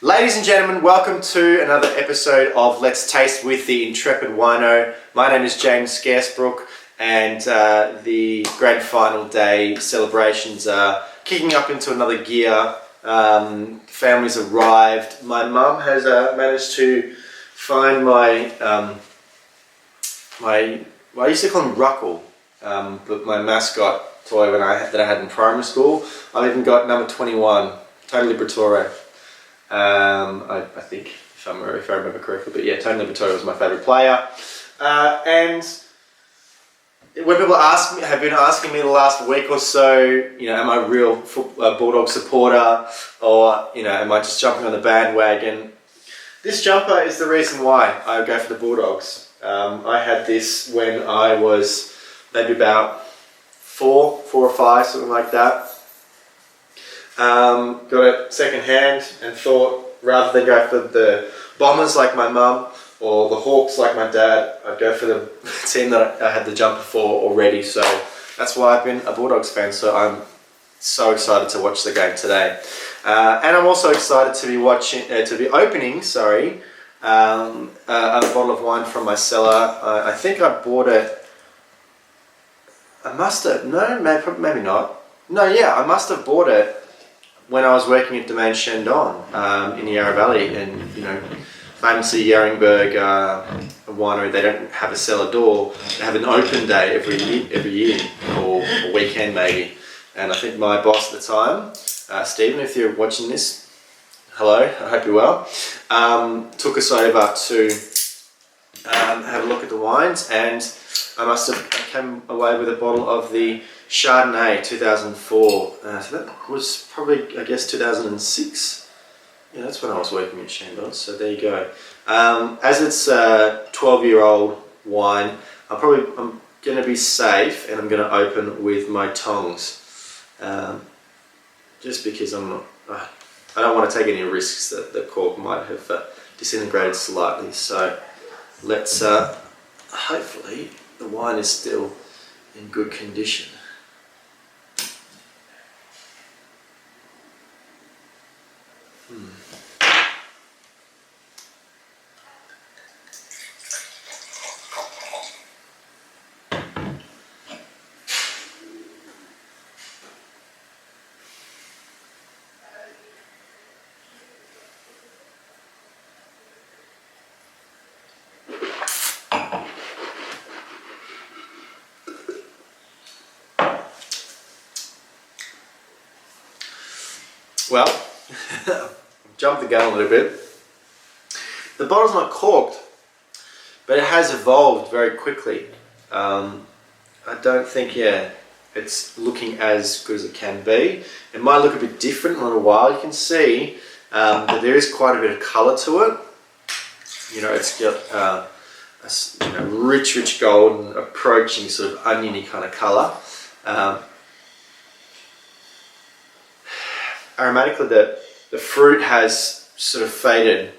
Ladies and gentlemen, welcome to another episode of Let's Taste with the Intrepid Wino. My name is James Scaresbrook, and the grand final day celebrations are kicking up into another gear. Families arrived. My mum has managed to find my I used to call him Ruckle, but my mascot toy that I had in primary school. I've even got number 21, Tony Liberatore. I think if I remember correctly, but yeah, Tony Liberatore was my favourite player. And when people have been asking me the last week or so, am I a real Bulldog supporter, or am I just jumping on the bandwagon? This jumper is the reason why I go for the Bulldogs. I had this when I was maybe about four or five, something like that. Got it second hand and thought, rather than go for the Bombers like my mum or the Hawks like my dad, I'd go for the team that I had the jumper for already. So that's why I've been a Bulldogs fan. So I'm so excited to watch the game today, and I'm also excited to be opening a bottle of wine from my cellar. I think I bought it. I must have maybe not. No, yeah, I must have bought it when I was working at Domaine Chandon in the Yarra Valley, and famously Yeringberg winery, they don't have a cellar door. They have an open day every year or a weekend maybe. And I think my boss at the time, Stephen, if you're watching this, hello, I hope you're well, took us over to have a look at the wines, and I came away with a bottle of the Chardonnay 2004. So that was probably, I guess, 2006. Yeah, that's when I was working at Chandon. So there you go. As it's a 12-year-old wine, I'm going to be safe, and I'm going to open with my tongs, just because I don't want to take any risks that the cork might have disintegrated slightly. So let's hopefully the wine is still in good condition. Well, jumped the gun a little bit. The bottle's not corked, but it has evolved very quickly. I don't think, it's looking as good as it can be. It might look a bit different in a little while. You can see that there is quite a bit of colour to it. It's got a rich gold and approaching sort of oniony kind of colour. Aromatically, the fruit has sort of faded,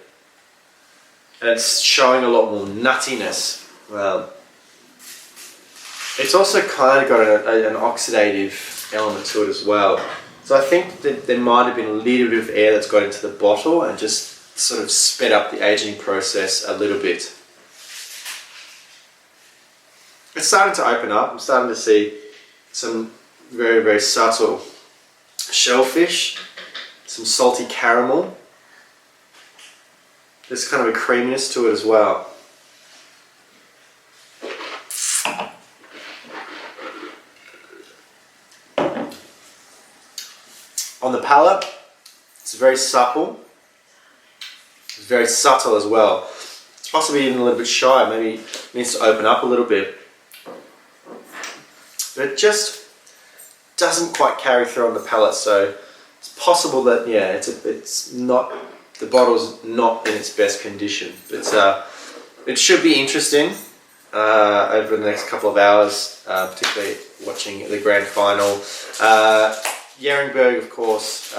and it's showing a lot more nuttiness. It's also kind of got an oxidative element to it as well. So I think that there might have been a little bit of air that's got into the bottle and just sort of sped up the aging process a little bit. It's starting to open up. I'm starting to see some very, very subtle shellfish, some salty caramel. There's kind of a creaminess to it as well. On the palate, it's very supple. It's very subtle as well. It's possibly even a little bit shy. Maybe it needs to open up a little bit. But it just doesn't quite carry through on the palate, so it's possible that it's not, the bottle's not in its best condition. But it should be interesting over the next couple of hours, particularly watching the grand final. Yeringberg, of course,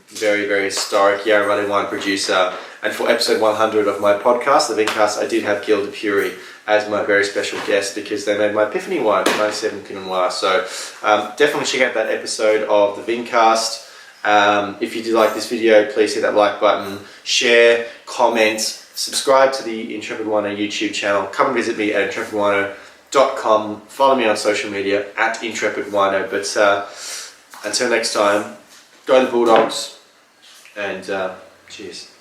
very, very historic Yarra Valley wine producer. And for episode 100 of my podcast, the Vincast, I did have Guill de Pury as my very special guest because they made my Epiphany wine, 97 Pinot Noir. So definitely check out that episode of the Vincast. If you did like this video, please hit that like button, share, comment, subscribe to the Intrepid Wino YouTube channel. Come and visit me at intrepidwino.com. Follow me on social media at intrepidwino. But until next time, go the Bulldogs, and cheers.